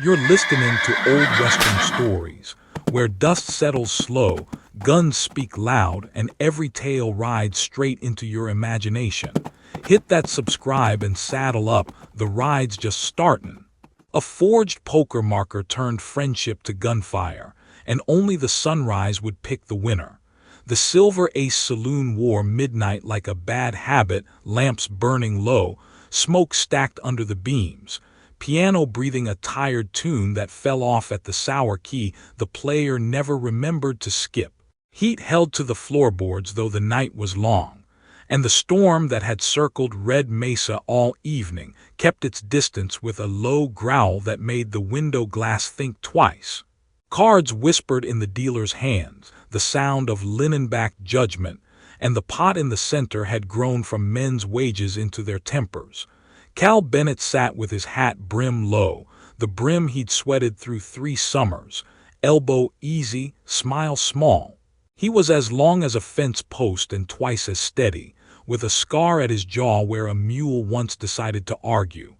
You're listening to old Western stories, where dust settles slow, guns speak loud, and every tale rides straight into your imagination. Hit that subscribe and saddle up, the ride's just startin'. A forged poker marker turned friendship to gunfire, and only the sunrise would pick the winner. The Silver Ace Saloon wore midnight like a bad habit, lamps burning low, smoke stacked under the beams, piano breathing a tired tune that fell off at the sour key the player never remembered to skip. Heat held to the floorboards though the night was long, and the storm that had circled Red Mesa all evening kept its distance with a low growl that made the window glass think twice. Cards whispered in the dealer's hands, the sound of linen-backed judgment, and the pot in the center had grown from men's wages into their tempers. Cal Bennett sat with his hat brim low, the brim he'd sweated through 3 summers, elbow easy, smile small. He was as long as a fence post and twice as steady, with a scar at his jaw where a mule once decided to argue.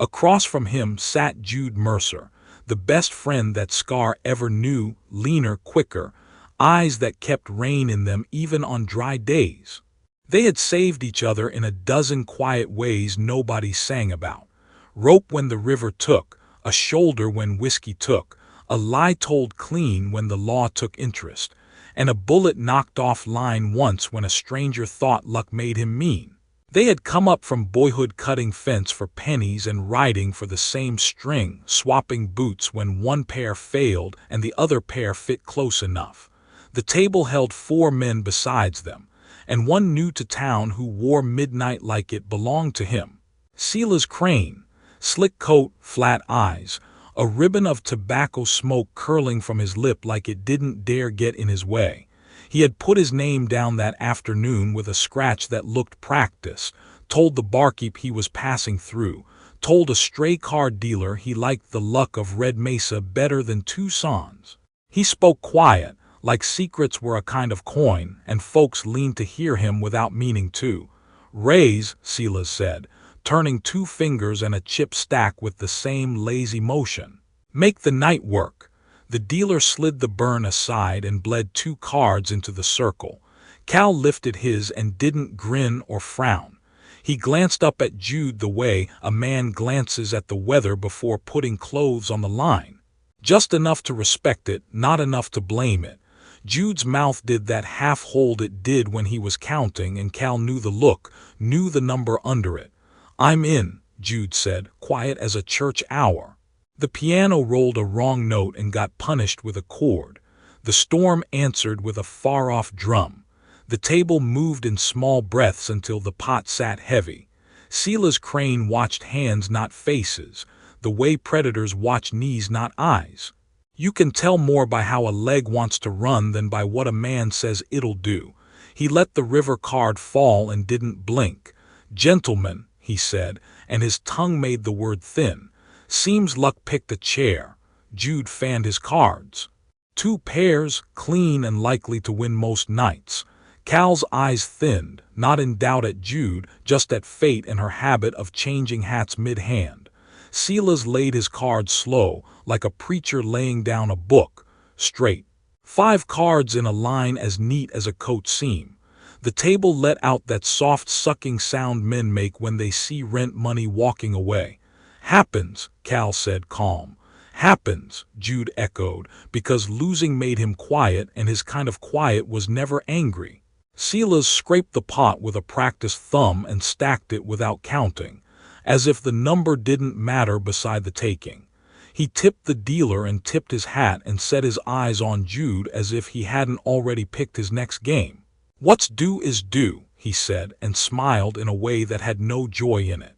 Across from him sat Jude Mercer, the best friend that Scar ever knew, leaner, quicker, eyes that kept rain in them even on dry days. They had saved each other in a dozen quiet ways nobody sang about. Rope when the river took, a shoulder when whiskey took, a lie told clean when the law took interest, and a bullet knocked off line once when a stranger thought luck made him mean. They had come up from boyhood cutting fence for pennies and riding for the same string, swapping boots when one pair failed and the other pair fit close enough. The table held 4 men besides them, and one new to town who wore midnight like it belonged to him. Silas Cran, slick coat, flat eyes, a ribbon of tobacco smoke curling from his lip like it didn't dare get in his way. He had put his name down that afternoon with a scratch that looked practiced, told the barkeep he was passing through, told a stray card dealer he liked the luck of Red Mesa better than Tucson's. He spoke quiet, like secrets were a kind of coin, and folks leaned to hear him without meaning to. "Raise," Silas said, turning 2 fingers and a chip stack with the same lazy motion. "Make the night work." The dealer slid the burn aside and bled 2 cards into the circle. Cal lifted his and didn't grin or frown. He glanced up at Jude the way a man glances at the weather before putting clothes on the line. Just enough to respect it, not enough to blame it. Jude's mouth did that half-hold it did when he was counting, and Cal knew the look, knew the number under it. "I'm in," Jude said, quiet as a church hour. The piano rolled a wrong note and got punished with a chord. The storm answered with a far-off drum. The table moved in small breaths until the pot sat heavy. Silas Cran watched hands, not faces, the way predators watch knees, not eyes. You can tell more by how a leg wants to run than by what a man says it'll do. He let the river card fall and didn't blink. "Gentlemen," he said, and his tongue made the word thin. "Seems luck picked a chair." Jude fanned his cards. 2 pairs, clean and likely to win most nights. Cal's eyes thinned, not in doubt at Jude, just at fate and her habit of changing hats mid-hand. Silas laid his cards slow, like a preacher laying down a book, straight. 5 cards in a line as neat as a coat seam. The table let out that soft sucking sound men make when they see rent money walking away. "Happens," Cal said, calm. "Happens," Jude echoed, because losing made him quiet, and his kind of quiet was never angry. Silas scraped the pot with a practiced thumb and stacked it without counting, as if the number didn't matter beside the taking. He tipped the dealer and tipped his hat and set his eyes on Jude as if he hadn't already picked his next game. "What's due is due," he said, and smiled in a way that had no joy in it.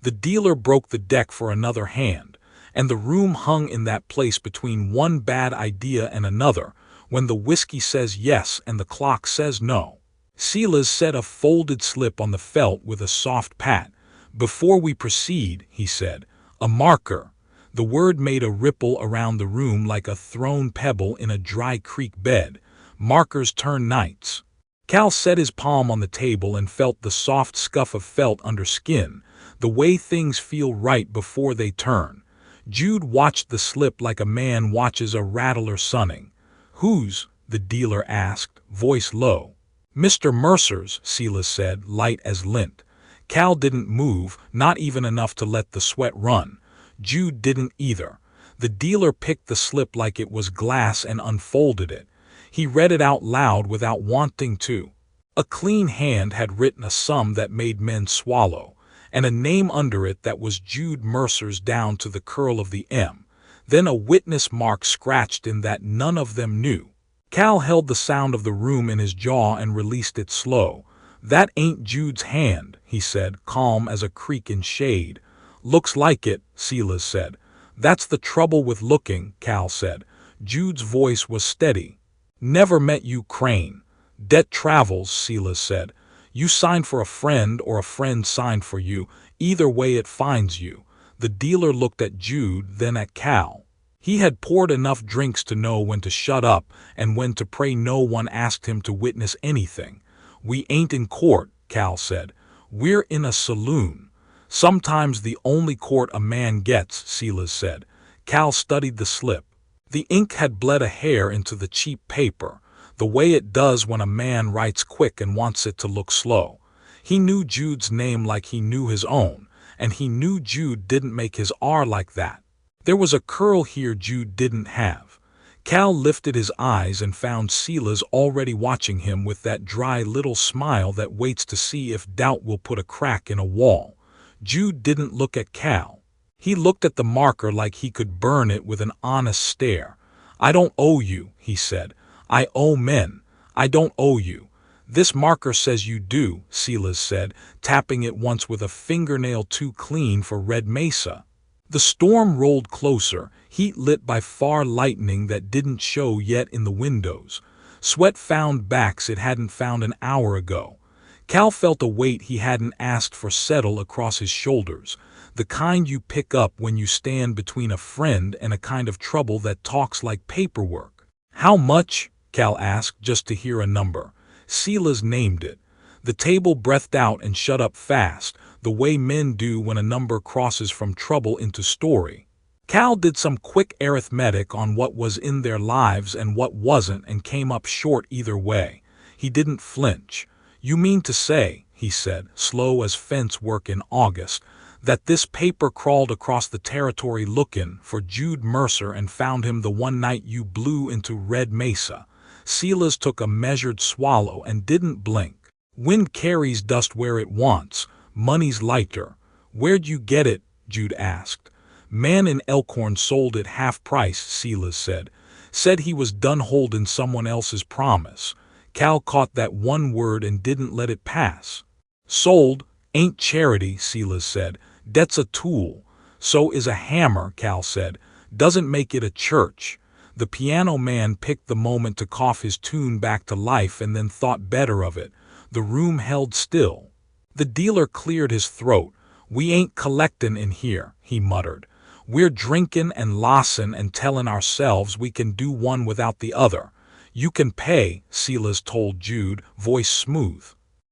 The dealer broke the deck for another hand, and the room hung in that place between one bad idea and another, when the whiskey says yes and the clock says no. Silas set a folded slip on the felt with a soft pat. "Before we proceed," he said, "a marker." The word made a ripple around the room like a thrown pebble in a dry creek bed. "Markers turn nights." Cal set his palm on the table and felt the soft scuff of felt under skin, the way things feel right before they turn. Jude watched the slip like a man watches a rattler sunning. "Whose?" the dealer asked, voice low. "Mr. Mercer's," Silas said, light as lint. Cal didn't move, not even enough to let the sweat run. Jude didn't either. The dealer picked the slip like it was glass and unfolded it. He read it out loud without wanting to. A clean hand had written a sum that made men swallow, and a name under it that was Jude Mercer's down to the curl of the M. Then a witness mark scratched in that none of them knew. Cal held the sound of the room in his jaw and released it slow. "That ain't Jude's hand," he said, calm as a creek in shade. "Looks like it," Silas said. "That's the trouble with looking," Cal said. Jude's voice was steady. "Never met you, Crane." "Debt travels," Silas said. "You signed for a friend or a friend signed for you. Either way it finds you." The dealer looked at Jude, then at Cal. He had poured enough drinks to know when to shut up and when to pray no one asked him to witness anything. "We ain't in court," Cal said. "We're in a saloon." "Sometimes the only court a man gets," Silas said. Cal studied the slip. The ink had bled a hair into the cheap paper, the way it does when a man writes quick and wants it to look slow. He knew Jude's name like he knew his own, and he knew Jude didn't make his R like that. There was a curl here Jude didn't have. Cal lifted his eyes and found Silas already watching him with that dry little smile that waits to see if doubt will put a crack in a wall. Jude didn't look at Cal. He looked at the marker like he could burn it with an honest stare. "I don't owe you," he said. "I owe men. I don't owe you." "This marker says you do," Silas said, tapping it once with a fingernail too clean for Red Mesa. The storm rolled closer, heat lit by far lightning that didn't show yet in the windows. Sweat found backs it hadn't found an hour ago. Cal felt a weight he hadn't asked for settle across his shoulders, the kind you pick up when you stand between a friend and a kind of trouble that talks like paperwork. "How much?" Cal asked, just to hear a number. Silas named it. The table breathed out and shut up fast, the way men do when a number crosses from trouble into story. Cal did some quick arithmetic on what was in their lives and what wasn't and came up short either way. He didn't flinch. "You mean to say," he said, slow as fence work in August, "that this paper crawled across the territory looking for Jude Mercer and found him the one night you blew into Red Mesa?" Silas took a measured swallow and didn't blink. "Wind carries dust where it wants. Money's lighter." "Where'd you get it?" Jude asked. "Man in Elkhorn sold it half price," Silas said. "Said he was done holding someone else's promise." Cal caught that one word and didn't let it pass. "Sold ain't charity," Silas said. "Debt's a tool." "So is a hammer," Cal said. "Doesn't make it a church." The piano man picked the moment to cough his tune back to life and then thought better of it. The room held still. The dealer cleared his throat. "We ain't collectin' in here," he muttered. "We're drinkin' and lossin' and tellin' ourselves we can do one without the other." "You can pay," Silas told Jude, voice smooth.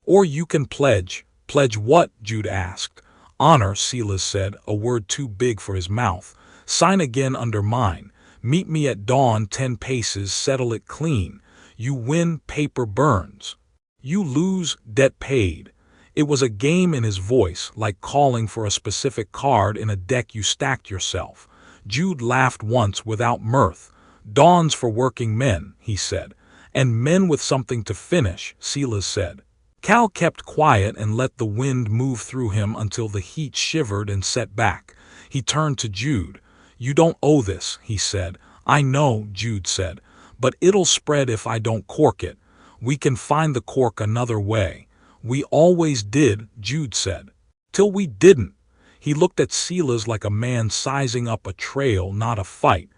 "Or you can pledge." "Pledge what?" Jude asked. "Honor," Silas said, a word too big for his mouth. "Sign again under mine. Meet me at dawn 10 paces, settle it clean. You win, paper burns. You lose, debt paid." It was a game in his voice, like calling for a specific card in a deck you stacked yourself. Jude laughed once without mirth. "Dawn's for working men," he said. "And men with something to finish," Silas said. Cal kept quiet and let the wind move through him until the heat shivered and set back. He turned to Jude. "You don't owe this," he said. "I know," Jude said, "but it'll spread if I don't cork it. We can find the cork another way." "We always did," Jude said. "Till we didn't." He looked at Silas like a man sizing up a trail, not a fight.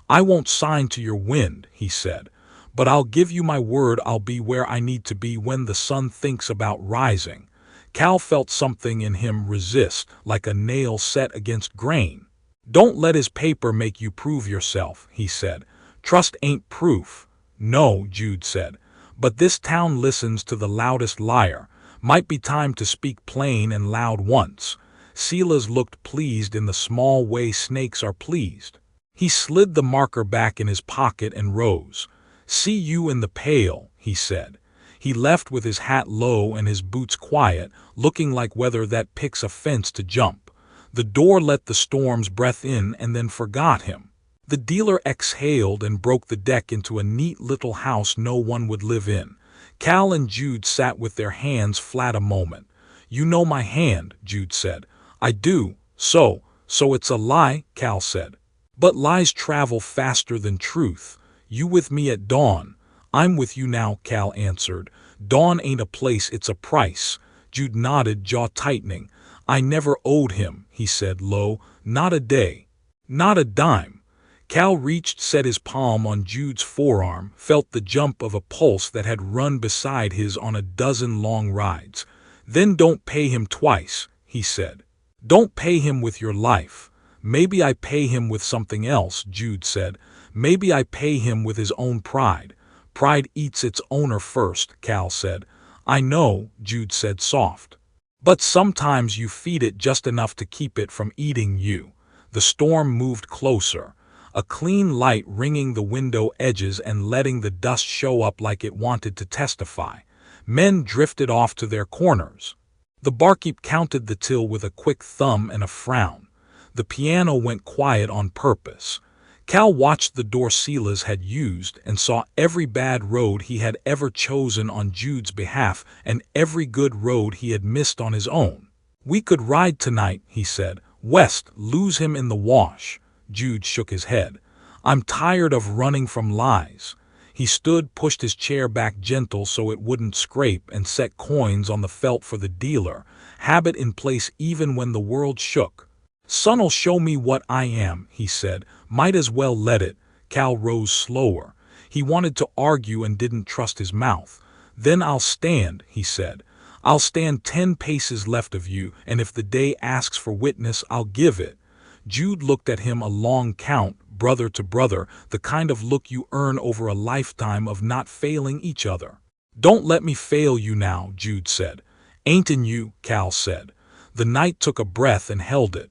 "I won't sign to your wind," he said, "but I'll give you my word I'll be where I need to be when the sun thinks about rising." Cal felt something in him resist, like a nail set against grain. "Don't let his paper make you prove yourself," he said. "Trust ain't proof." "No," Jude said, "but this town listens to the loudest liar. Might be time to speak plain and loud once." Silas looked pleased in the small way snakes are pleased. He slid the marker back in his pocket and rose. "See you in the pale," he said. He left with his hat low and his boots quiet, looking like weather that picks a fence to jump. The door let the storm's breath in and then forgot him. The dealer exhaled and broke the deck into a neat little house no one would live in. Cal and Jude sat with their hands flat a moment. "You know my hand," Jude said. "I do. So it's a lie," Cal said. "But lies travel faster than truth. You with me at dawn." "I'm with you now," Cal answered. "Dawn ain't a place, it's a price." Jude nodded, jaw tightening. "I never owed him," he said low. "Not a day. Not a dime." Cal reached, set his palm on Jude's forearm, felt the jump of a pulse that had run beside his on a dozen long rides. "Then don't pay him twice," he said. "Don't pay him with your life." "Maybe I pay him with something else," Jude said. "Maybe I pay him with his own pride." "Pride eats its owner first," Cal said. "I know," Jude said soft. "But sometimes you feed it just enough to keep it from eating you." The storm moved closer, a clean light ringing the window edges and letting the dust show up like it wanted to testify. Men drifted off to their corners. The barkeep counted the till with a quick thumb and a frown. The piano went quiet on purpose. Cal watched the door Silas had used and saw every bad road he had ever chosen on Jude's behalf and every good road he had missed on his own. "We could ride tonight," he said. "West, lose him in the wash." Jude shook his head. "I'm tired of running from lies." He stood, pushed his chair back gentle so it wouldn't scrape, and set coins on the felt for the dealer, habit in place even when the world shook. "Son'll show me what I am," he said. "Might as well let it." Cal rose slower. He wanted to argue and didn't trust his mouth. "Then I'll stand," he said. "I'll stand 10 paces left of you, and if the day asks for witness, I'll give it." Jude looked at him a long count, brother to brother, the kind of look you earn over a lifetime of not failing each other. "Don't let me fail you now," Jude said. "Ain't in you," Cal said. The night took a breath and held it.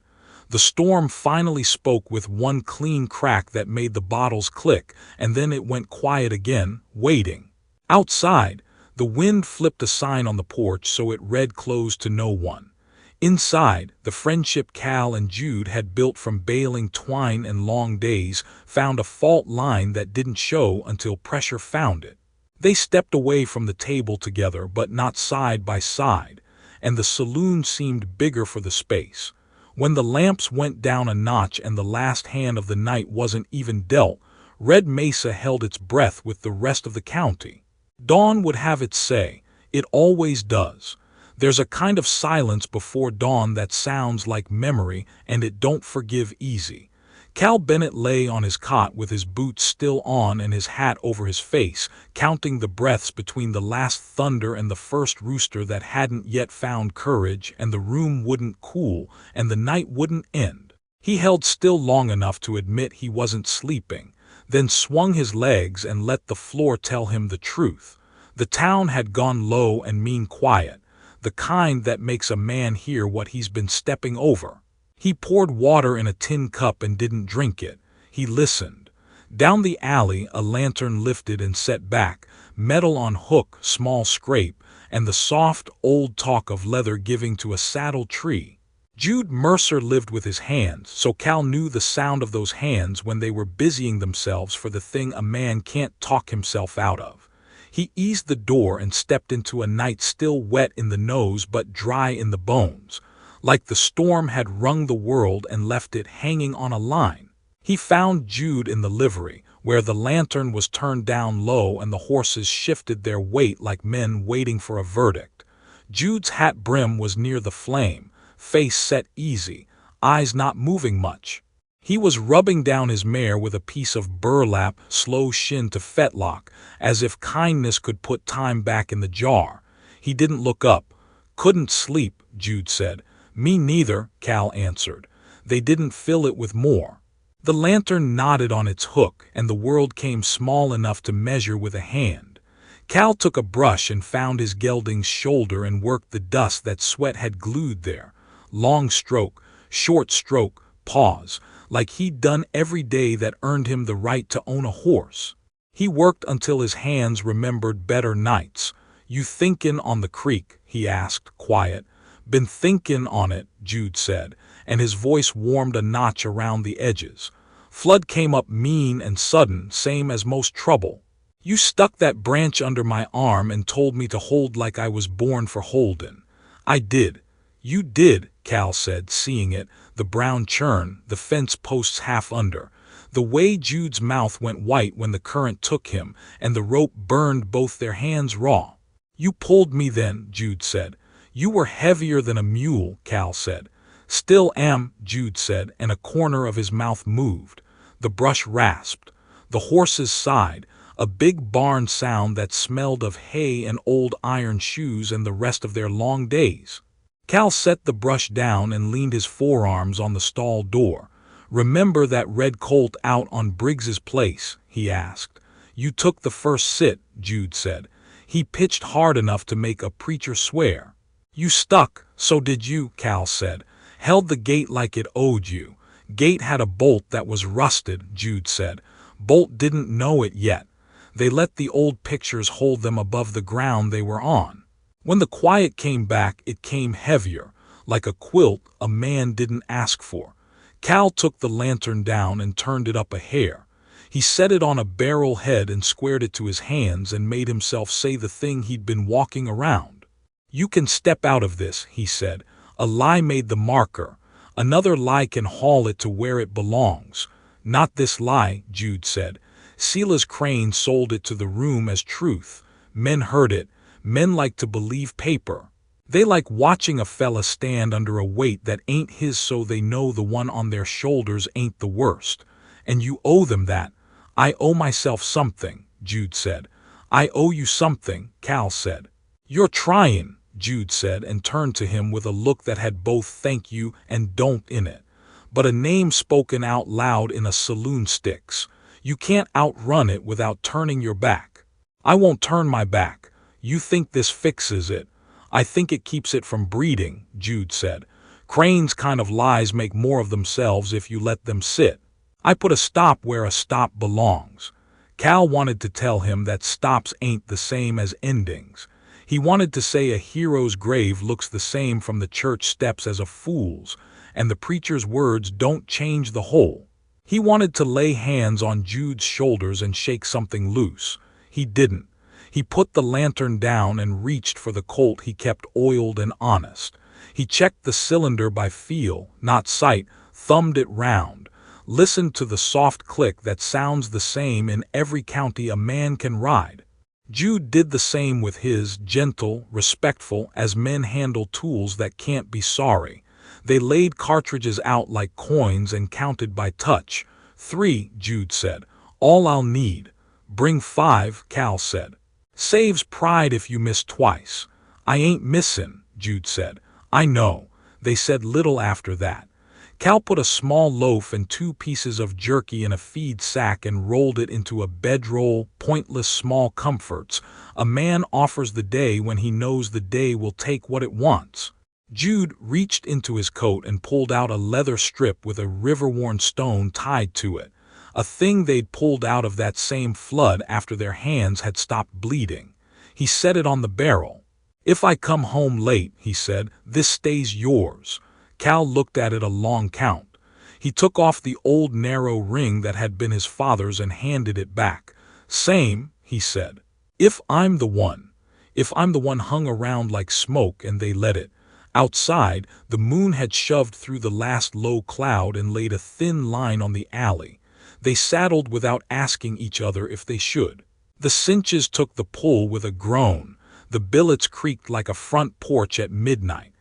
The storm finally spoke with one clean crack that made the bottles click, and then it went quiet again, waiting. Outside, the wind flipped a sign on the porch so it read "Closed to no one." Inside, the friendship Cal and Jude had built from baling twine and long days found a fault line that didn't show until pressure found it. They stepped away from the table together, but not side by side, and the saloon seemed bigger for the space. When the lamps went down a notch and the last hand of the night wasn't even dealt, Red Mesa held its breath with the rest of the county. Dawn would have its say. It always does. There's a kind of silence before dawn that sounds like memory, and it don't forgive easy. Cal Bennett lay on his cot with his boots still on and his hat over his face, counting the breaths between the last thunder and the first rooster that hadn't yet found courage, and the room wouldn't cool, and the night wouldn't end. He held still long enough to admit he wasn't sleeping, then swung his legs and let the floor tell him the truth. The town had gone low and mean quiet, the kind that makes a man hear what he's been stepping over. He poured water in a tin cup and didn't drink it. He listened. Down the alley, a lantern lifted and set back, metal on hook, small scrape, and the soft, old talk of leather giving to a saddle tree. Jude Mercer lived with his hands, so Cal knew the sound of those hands when they were busying themselves for the thing a man can't talk himself out of. He eased the door and stepped into a night still wet in the nose but dry in the bones, like the storm had wrung the world and left it hanging on a line. He found Jude in the livery, where the lantern was turned down low and the horses shifted their weight like men waiting for a verdict. Jude's hat brim was near the flame, face set easy, eyes not moving much. He was rubbing down his mare with a piece of burlap, slow shin to fetlock, as if kindness could put time back in the jar. He didn't look up. "Couldn't sleep," Jude said. "Me neither," Cal answered. They didn't fill it with more. The lantern nodded on its hook, and the world came small enough to measure with a hand. Cal took a brush and found his gelding's shoulder and worked the dust that sweat had glued there. long stroke, short stroke, pause, like he'd done every day that earned him the right to own a horse. He worked until his hands remembered better nights. "You thinkin' on the creek?" he asked, quiet. "Been thinkin' on it," Jude said, and his voice warmed a notch around the edges. "Flood came up mean and sudden, same as most trouble. You stuck that branch under my arm and told me to hold like I was born for holdin'. I did." "You did," Cal said, seeing it, the brown churn, the fence posts half under. The way Jude's mouth went white when the current took him, and the rope burned both their hands raw. "You pulled me then," Jude said. "You were heavier than a mule," Cal said. "Still am," Jude said, and a corner of his mouth moved. The brush rasped. The horses sighed, a big barn sound that smelled of hay and old iron shoes and the rest of their long days. Cal set the brush down and leaned his forearms on the stall door. "Remember that red colt out on Briggs's place?" he asked. "You took the first sit," Jude said. "He pitched hard enough to make a preacher swear." "You stuck, so did you," Cal said. "Held the gate like it owed you." "Gate had a bolt that was rusted," Jude said. "Bolt didn't know it yet. They let the old pictures hold them above the ground they were on." When the quiet came back, it came heavier, like a quilt a man didn't ask for. Cal took the lantern down and turned it up a hair. He set it on a barrel head and squared it to his hands and made himself say the thing he'd been walking around. "You can step out of this," he said. "A lie made the marker. Another lie can haul it to where it belongs." "Not this lie," Jude said. "Silas Cran sold it to the room as truth. Men heard it. Men like to believe paper. They like watching a fella stand under a weight that ain't his, so they know the one on their shoulders ain't the worst. And you owe them that." "I owe myself something," Jude said. "I owe you something," Cal said. "You're trying," Jude said, and turned to him with a look that had both thank you and don't in it. "But a name spoken out loud in a saloon sticks. You can't outrun it without turning your back." "I won't turn my back. You think this fixes it. I think it keeps it from breeding," Jude said. "Crane's kind of lies make more of themselves if you let them sit. I put a stop where a stop belongs." Cal wanted to tell him that stops ain't the same as endings. He wanted to say a hero's grave looks the same from the church steps as a fool's, and the preacher's words don't change the whole. He wanted to lay hands on Jude's shoulders and shake something loose. He didn't. He put the lantern down and reached for the Colt he kept oiled and honest. He checked the cylinder by feel, not sight, thumbed it round, listened to the soft click that sounds the same in every county a man can ride. Jude did the same with his, gentle, respectful, as men handle tools that can't be sorry. They laid cartridges out like coins and counted by touch. "3, Jude said. "All I'll need." "Bring 5, Cal said. "Saves pride if you miss twice." "I ain't missin'," Jude said. "I know." They said little after that. Cal put a small loaf and 2 pieces of jerky in a feed sack and rolled it into a bedroll. Pointless small comforts. A man offers the day when he knows the day will take what it wants. Jude reached into his coat and pulled out a leather strip with a river-worn stone tied to it. A thing they'd pulled out of that same flood after their hands had stopped bleeding. He set it on the barrel. "If I come home late," he said, "this stays yours." Cal looked at it a long count. He took off the old narrow ring that had been his father's and handed it back. "Same," he said. If I'm the one hung around like smoke and they let it." Outside, the moon had shoved through the last low cloud and laid a thin line on the alley. They saddled without asking each other if they should. The cinches took the pull with a groan. The billets creaked like a front porch at midnight.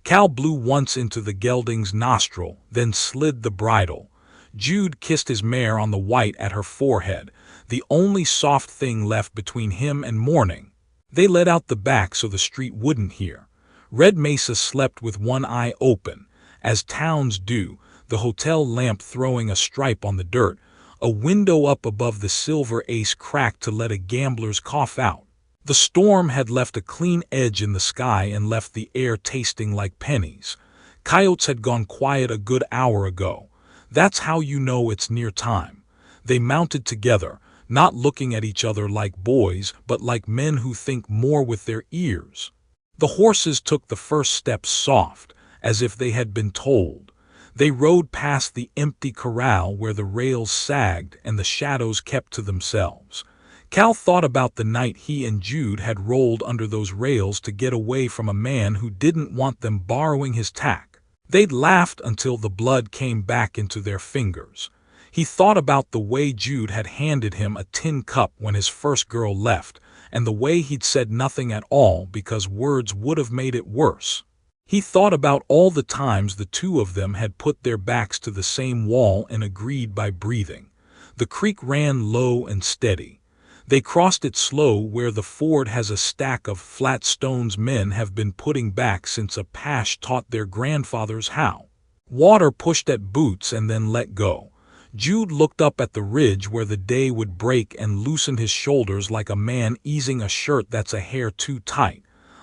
Cal blew once into the gelding's nostril, then slid the bridle. Jude kissed his mare on the white at her forehead, the only soft thing left between him and morning. They let out the back so the street wouldn't hear. Red Mesa slept with one eye open, as towns do, the hotel lamp throwing a stripe on the dirt. A window up above the Silver Ace cracked to let a gambler's cough out. The storm had left a clean edge in the sky and left the air tasting like pennies. Coyotes had gone quiet a good hour ago. That's how you know it's near time. They mounted together, not looking at each other like boys, but like men who think more with their ears. The horses took the first steps soft, as if they had been told. They rode past the empty corral where the rails sagged and the shadows kept to themselves. Cal thought about the night he and Jude had rolled under those rails to get away from a man who didn't want them borrowing his tack. They'd laughed until the blood came back into their fingers. He thought about the way Jude had handed him a tin cup when his first girl left, and the way he'd said nothing at all because words would have made it worse. He thought about all the times the two of them had put their backs to the same wall and agreed by breathing. The creek ran low and steady. They crossed it slow where the ford has a stack of flat stones men have been putting back since a Pash taught their grandfathers how. Water pushed at boots and then let go. Jude looked up at the ridge where the day would break and loosened his shoulders like a man easing a shirt that's a hair too tight.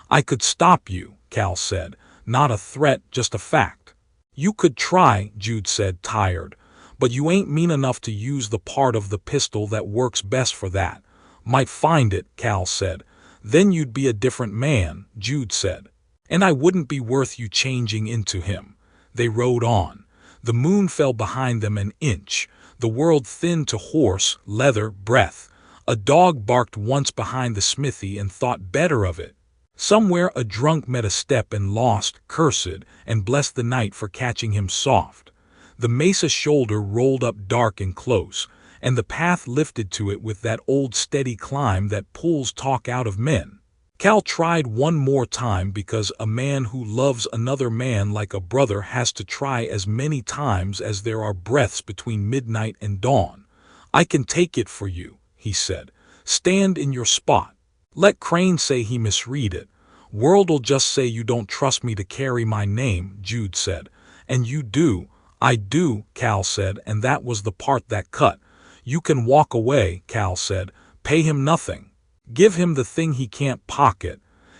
"I could stop you," Cal said. "Not a threat, just a fact." "You could try," Jude said, tired. "But you ain't mean enough to use the part of the pistol that works best for that." "Might find it," Cal said. "Then you'd be a different man," Jude said. "And I wouldn't be worth you changing into him." They rode on. The moon fell behind them an inch. The world thinned to horse, leather, breath. A dog barked once behind the smithy and thought better of it. Somewhere a drunk met a step and lost, cursed, and blessed the night for catching him soft. The mesa shoulder rolled up dark and close, and the path lifted to it with that old steady climb that pulls talk out of men. Cal tried one more time because a man who loves another man like a brother has to try as many times as there are breaths between midnight and dawn. "I can take it for you," he said. "Stand in your spot. Let Crane say he misread it. World'll just say you don't trust me to carry my name," Jude said. "And you do." "I do," Cal said, and that was the part that cut. "You can walk away," Cal said. "Pay him nothing. Give him the thing he can't pocket.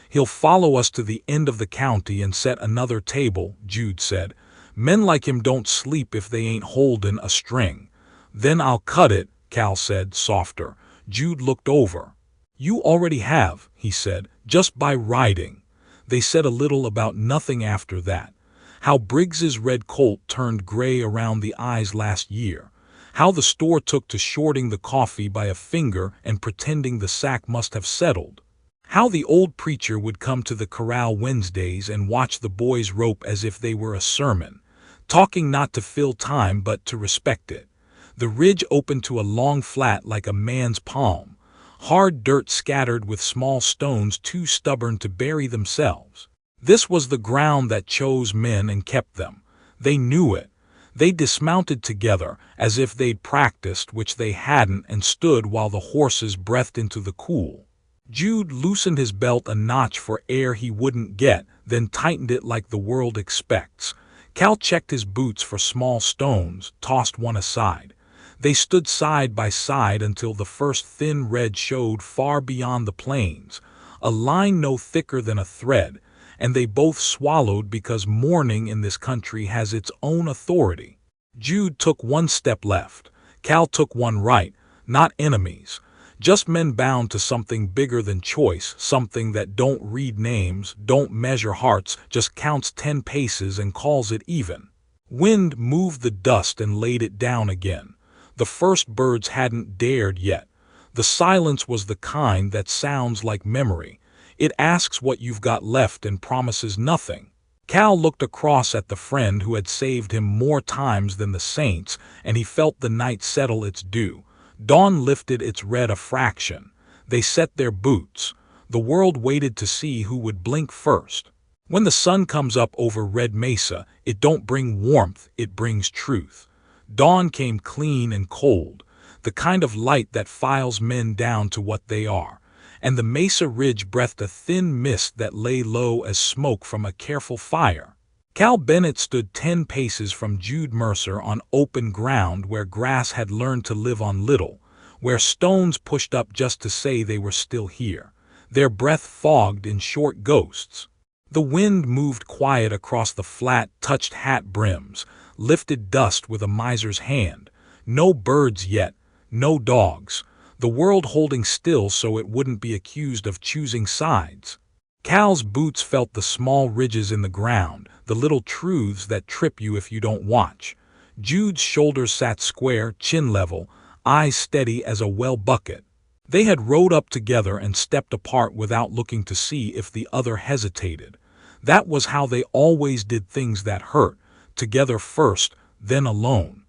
He'll follow us to the end of the county and set another table," Jude said. "Men like him don't sleep if they ain't holdin' a string." "Then I'll cut it," Cal said, softer. Jude looked over. "You already have," he said, "just by riding." They said a little about nothing after that. How Briggs's red colt turned gray around the eyes last year. How the store took to shorting the coffee by a finger and pretending the sack must have settled. How the old preacher would come to the corral Wednesdays and watch the boys rope as if they were a sermon, talking not to fill time but to respect it. The ridge opened to a long flat like a man's palm, hard dirt scattered with small stones too stubborn to bury themselves. This was the ground that chose men and kept them. They knew it. They dismounted together, as if they'd practiced, which they hadn't, and stood while the horses breathed into the cool. Jude loosened his belt a notch for air he wouldn't get, then tightened it like the world expects. Cal checked his boots for small stones, tossed one aside. They stood side by side until the first thin red showed far beyond the plains, a line no thicker than a thread, and they both swallowed because mourning in this country has its own authority. Jude took one step left. Cal took one right. Not enemies. Just men bound to something bigger than choice, something that don't read names, don't measure hearts, just counts 10 paces and calls it even. Wind moved the dust and laid it down again. The first birds hadn't dared yet. The silence was the kind that sounds like memory. It asks what you've got left and promises nothing. Cal looked across at the friend who had saved him more times than the saints, and he felt the night settle its due. Dawn lifted its red a fraction. They set their boots. The world waited to see who would blink first. When the sun comes up over Red Mesa, it don't bring warmth, it brings truth. Dawn came clean and cold, the kind of light that files men down to what they are. And the mesa ridge breathed a thin mist that lay low as smoke from a careful fire. Cal Bennett stood 10 paces from Jude Mercer on open ground where grass had learned to live on little, where stones pushed up just to say they were still here, their breath fogged in short ghosts. The wind moved quiet across the flat, touched hat brims, lifted dust with a miser's hand. No birds yet, no dogs. The world holding still so it wouldn't be accused of choosing sides. Cal's boots felt the small ridges in the ground, the little truths that trip you if you don't watch. Jude's shoulders sat square, chin level, eyes steady as a well bucket. They had rowed up together and stepped apart without looking to see if the other hesitated. That was how they always did things that hurt, together first, then alone.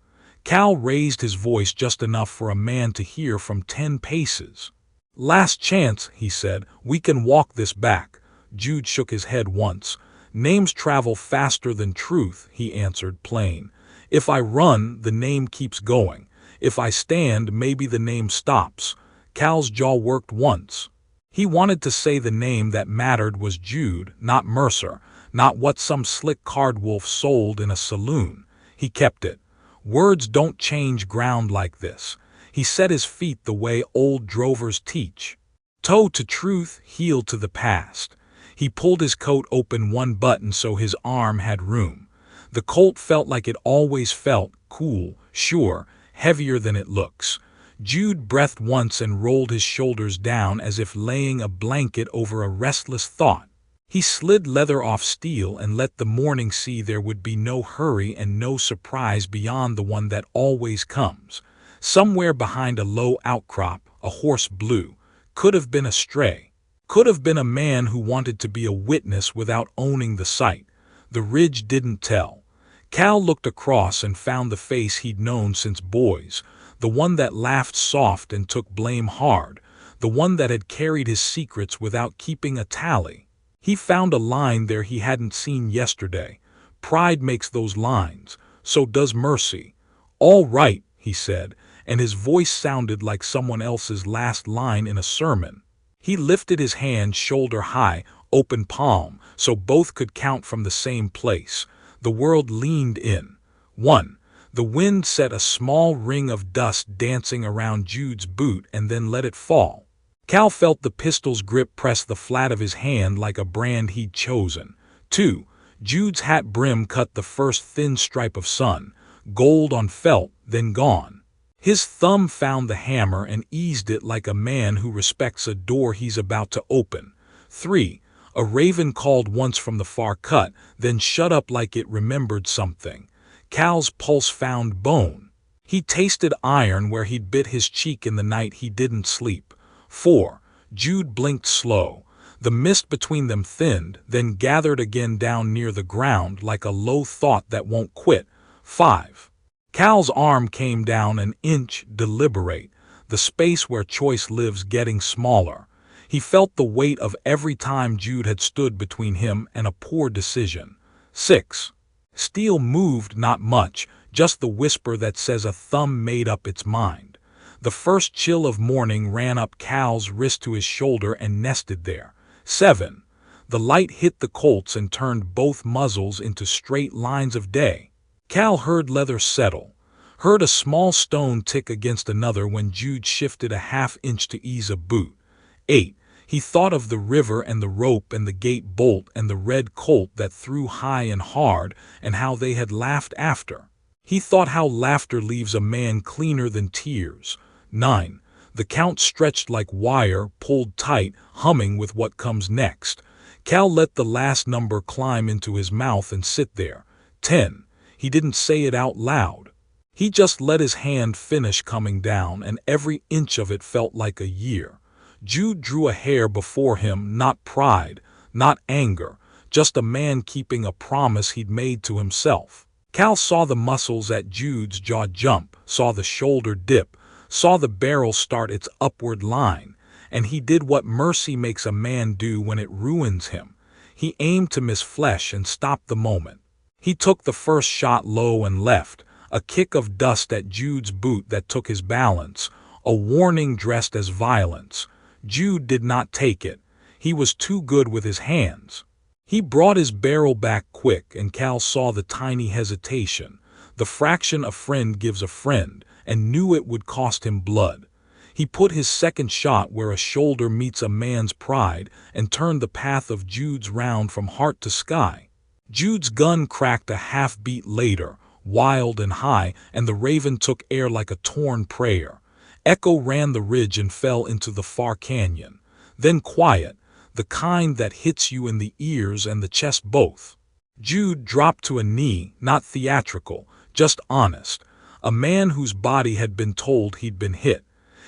Cal raised his voice just enough for a man to hear from 10 paces. "Last chance," he said. "We can walk this back." Jude shook his head once. "Names travel faster than truth," he answered, plain. "If I run, the name keeps going. If I stand, maybe the name stops." Cal's jaw worked once. He wanted to say the name that mattered was Jude, not Mercer, not what some slick card wolf sold in a saloon. He kept it. Words don't change ground like this. He set his feet the way old drovers teach. Toe to truth, heel to the past. He pulled his coat open one button so his arm had room. The Colt felt like it always felt, cool, sure, heavier than it looks. Jude breathed once and rolled his shoulders down as if laying a blanket over a restless thought. He slid leather off steel and let the morning see there would be no hurry and no surprise beyond the one that always comes. Somewhere behind a low outcrop, a horse blew. Could have been a stray. Could have been a man who wanted to be a witness without owning the sight. The ridge didn't tell. Cal looked across and found the face he'd known since boys, the one that laughed soft and took blame hard, the one that had carried his secrets without keeping a tally. He found a line there he hadn't seen yesterday. Pride makes those lines. So does mercy. "All right," he said, and his voice sounded like someone else's last line in a sermon. He lifted his hand shoulder high, open palm, so both could count from the same place. The world leaned in. 1. The wind set a small ring of dust dancing around Jude's boot and then let it fall. Cal felt the pistol's grip press the flat of his hand like a brand he'd chosen. 2. Jude's hat brim cut the first thin stripe of sun, gold on felt, then gone. His thumb found the hammer and eased it like a man who respects a door he's about to open. 3. A raven called once from the far cut, then shut up like it remembered something. Cal's pulse found bone. He tasted iron where he'd bit his cheek in the night he didn't sleep. 4. Jude blinked slow. The mist between them thinned, then gathered again down near the ground like a low thought that won't quit. 5. Cal's arm came down an inch, deliberate, the space where choice lives getting smaller. He felt the weight of every time Jude had stood between him and a poor decision. 6. Steel moved not much, just the whisper that says a thumb made up its mind. The first chill of morning ran up Cal's wrist to his shoulder and nested there. 7. The light hit the Colts and turned both muzzles into straight lines of day. Cal heard leather settle, heard a small stone tick against another when Jude shifted a half-inch to ease a boot. 8. He thought of the river and the rope and the gate bolt and the red Colt that threw high and hard and how they had laughed after. He thought how laughter leaves a man cleaner than tears. 9. The count stretched like wire, pulled tight, humming with what comes next. Cal let the last number climb into his mouth and sit there. 10. He didn't say it out loud. He just let his hand finish coming down, and every inch of it felt like a year. Jude drew a hair before him, not pride, not anger, just a man keeping a promise he'd made to himself. Cal saw the muscles at Jude's jaw jump, saw the shoulder dip, saw the barrel start its upward line, and he did what mercy makes a man do when it ruins him. He aimed to miss flesh and stopped the moment. He took the first shot low and left, a kick of dust at Jude's boot that took his balance, a warning dressed as violence. Jude did not take it. He was too good with his hands. He brought his barrel back quick, and Cal saw the tiny hesitation, the fraction a friend gives a friend, and knew it would cost him blood. He put his second shot where a shoulder meets a man's pride and turned the path of Jude's round from heart to sky. Jude's gun cracked a half-beat later, wild and high, and the raven took air like a torn prayer. Echo ran the ridge and fell into the far canyon. Then quiet, the kind that hits you in the ears and the chest both. Jude dropped to a knee, not theatrical, just honest, a man whose body had been told he'd been hit.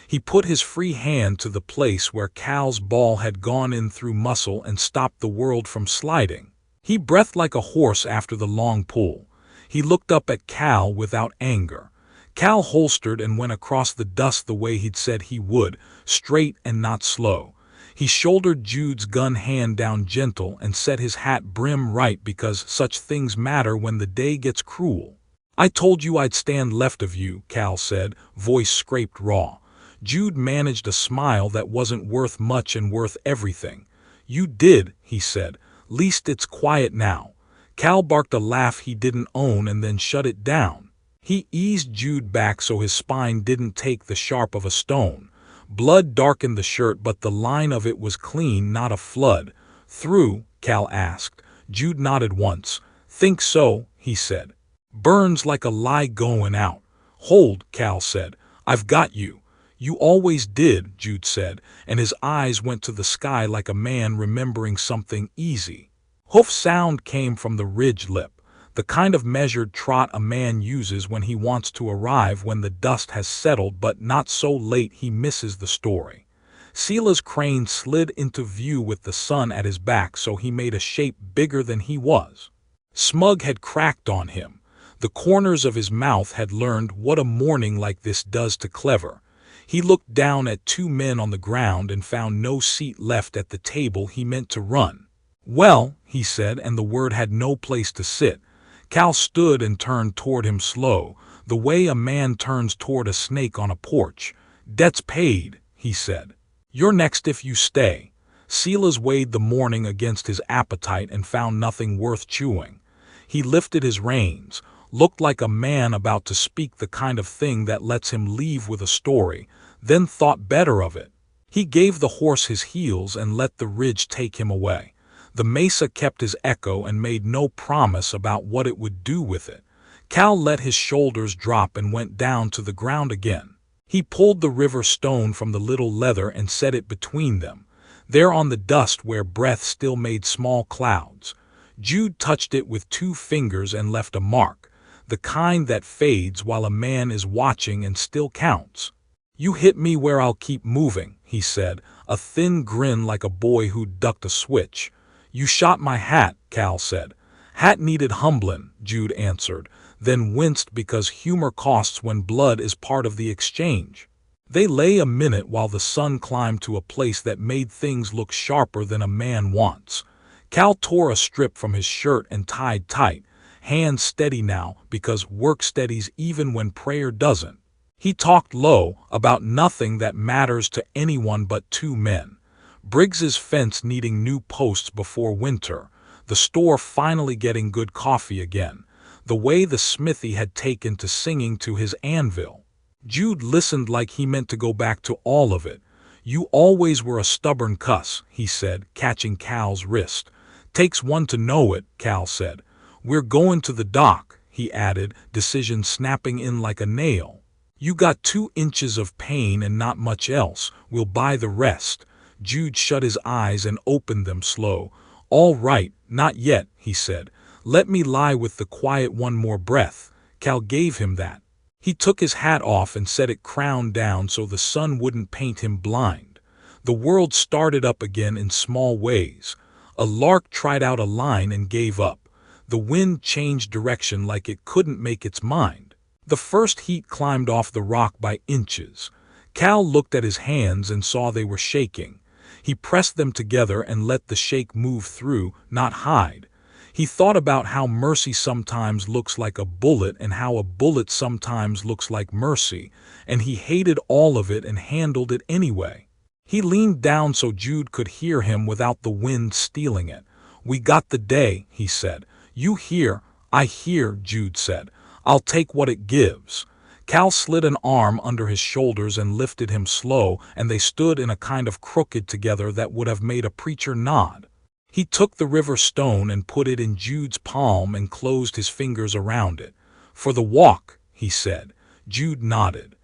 He put his free hand to the place where Cal's ball had gone in through muscle and stopped the world from sliding. He breathed like a horse after the long pull. He looked up at Cal without anger. Cal holstered and went across the dust the way he'd said he would, straight and not slow. He shouldered Jude's gun hand down gentle and set his hat brim right because such things matter when the day gets cruel. "I told you I'd stand left of you," Cal said, voice scraped raw. Jude managed a smile that wasn't worth much and worth everything. "You did," he said. "Least it's quiet now." Cal barked a laugh he didn't own and then shut it down. He eased Jude back so his spine didn't take the sharp of a stone. Blood darkened the shirt, but the line of it was clean, not a flood. "Through?" Cal asked. Jude nodded once. "Think so," he said. "Burns like a lie going out." "Hold," Cal said. "I've got you." "You always did," Jude said, and his eyes went to the sky like a man remembering something easy. Hoof sound came from the ridge lip, the kind of measured trot a man uses when he wants to arrive when the dust has settled but not so late he misses the story. Silas Cran slid into view with the sun at his back, so he made a shape bigger than he was. Smug had cracked on him. The corners of his mouth had learned what a morning like this does to clever. He looked down at two men on the ground and found no seat left at the table he meant to run. "Well," he said, and the word had no place to sit. Cal stood and turned toward him slow, the way a man turns toward a snake on a porch. "Debt's paid," he said. "You're next if you stay." Silas weighed the morning against his appetite and found nothing worth chewing. He lifted his reins, looked like a man about to speak the kind of thing that lets him leave with a story, then thought better of it. He gave the horse his heels and let the ridge take him away. The mesa kept his echo and made no promise about what it would do with it. Cal let his shoulders drop and went down to the ground again. He pulled the river stone from the little leather and set it between them, there on the dust where breath still made small clouds. Jude touched it with 2 fingers and left a mark, the kind that fades while a man is watching and still counts. "You hit me where I'll keep moving," he said, a thin grin like a boy who ducked a switch. "You shot my hat," Cal said. "Hat needed humblin'," Jude answered, then winced because humor costs when blood is part of the exchange. They lay a minute while the sun climbed to a place that made things look sharper than a man wants. Cal tore a strip from his shirt and tied tight, hands steady now because work steadies even when prayer doesn't. He talked low, about nothing that matters to anyone but 2 men. Briggs's fence needing new posts before winter, the store finally getting good coffee again, the way the smithy had taken to singing to his anvil. Jude listened like he meant to go back to all of it. "You always were a stubborn cuss," he said, catching Cal's wrist. "Takes one to know it," Cal said. "We're going to the dock," he added, decision snapping in like a nail. "You got 2 inches of pain and not much else. We'll buy the rest." Jude shut his eyes and opened them slow. "All right, not yet," he said. "Let me lie with the quiet one more breath." Cal gave him that. He took his hat off and set it crown down so the sun wouldn't paint him blind. The world started up again in small ways. A lark tried out a line and gave up. The wind changed direction like it couldn't make its mind. The first heat climbed off the rock by inches. Cal looked at his hands and saw they were shaking. He pressed them together and let the shake move through, not hide. He thought about how mercy sometimes looks like a bullet and how a bullet sometimes looks like mercy, and he hated all of it and handled it anyway. He leaned down so Jude could hear him without the wind stealing it. "We got the day," he said. "You hear?" "I hear," Jude said. "I'll take what it gives." Cal slid an arm under his shoulders and lifted him slow, and they stood in a kind of crooked together that would have made a preacher nod. He took the river stone and put it in Jude's palm and closed his fingers around it. "For the walk," he said. Jude nodded.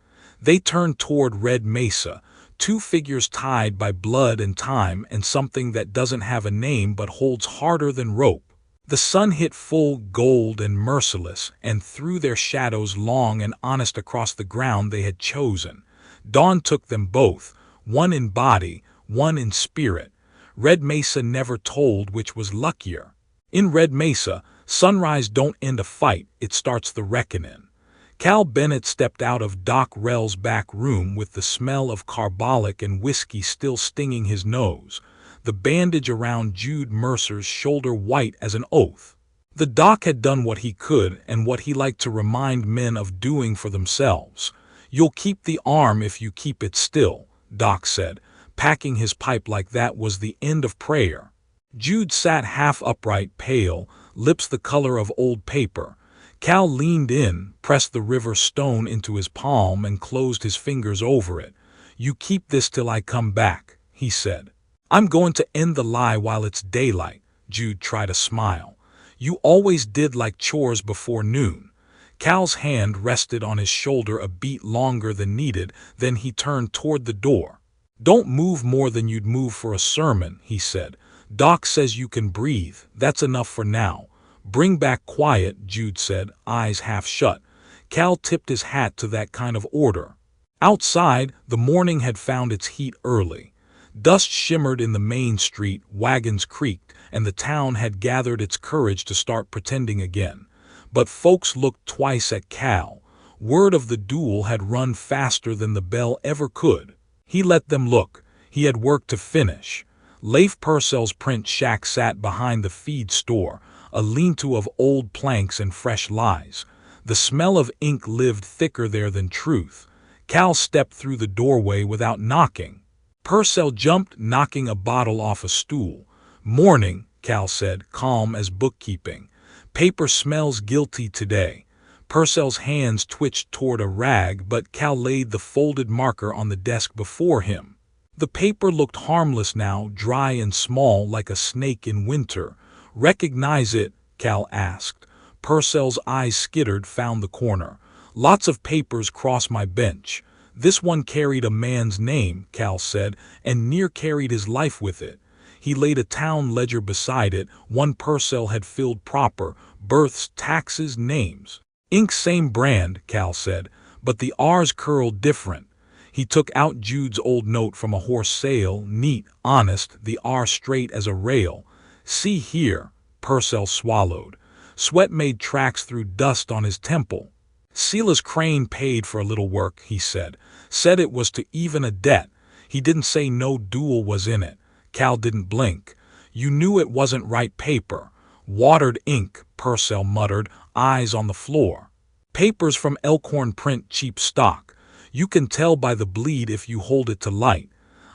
They turned toward Red Mesa, two figures tied by blood and time and something that doesn't have a name but holds harder than rope. The sun hit full, gold and merciless, and threw their shadows long and honest across the ground they had chosen. Dawn took them both, one in body, one in spirit. Red Mesa never told which was luckier. In Red Mesa, sunrise don't end a fight, it starts the reckoning. Cal Bennett stepped out of Doc Rell's back room with the smell of carbolic and whiskey still stinging his nose, the bandage around Jude Mercer's shoulder white as an oath. The doc had done what he could and what he liked to remind men of doing for themselves. "You'll keep the arm if you keep it still," Doc said. Packing his pipe like that was the end of prayer. Jude sat half upright, pale, lips the color of old paper. Cal leaned in, pressed the river stone into his palm and closed his fingers over it. "You keep this till I come back," he said. "I'm going to end the lie while it's daylight." Jude tried a smile. "You always did like chores before noon." Cal's hand rested on his shoulder a beat longer than needed, then he turned toward the door. "Don't move more than you'd move for a sermon," he said. "Doc says you can breathe, that's enough for now." "Bring back quiet," Jude said, eyes half shut. Cal tipped his hat to that kind of order. Outside, the morning had found its heat early. Dust shimmered in the main street, wagons creaked, and the town had gathered its courage to start pretending again. But folks looked twice at Cal. Word of the duel had run faster than the bell ever could. He let them look. He had work to finish. Leif Purcell's print shack sat behind the feed store, a lean-to of old planks and fresh lies. The smell of ink lived thicker there than truth. Cal stepped through the doorway without knocking. Purcell jumped, knocking a bottle off a stool. "Morning," Cal said, calm as bookkeeping. "Paper smells guilty today." Purcell's hands twitched toward a rag, but Cal laid the folded marker on the desk before him. The paper looked harmless now, dry and small like a snake in winter. "Recognize it?" Cal asked. Purcell's eyes skittered, found the corner. "Lots of papers cross my bench. This one carried a man's name," Cal said, "and near carried his life with it." He laid a town ledger beside it, one Purcell had filled proper, births, taxes, names. "Ink same brand," Cal said, "but the R's curled different." He took out Jude's old note from a horse sale, neat, honest, the R straight as a rail. "See here," Purcell swallowed. Sweat made tracks through dust on his temple. "Silas Cran paid for a little work," he said. "Said it was to even a debt. He didn't say no duel was in it." Cal didn't blink. "You knew it wasn't right paper." "Watered ink," Purcell muttered, eyes on the floor. "Papers from Elkhorn print, cheap stock. You can tell by the bleed if you hold it to light."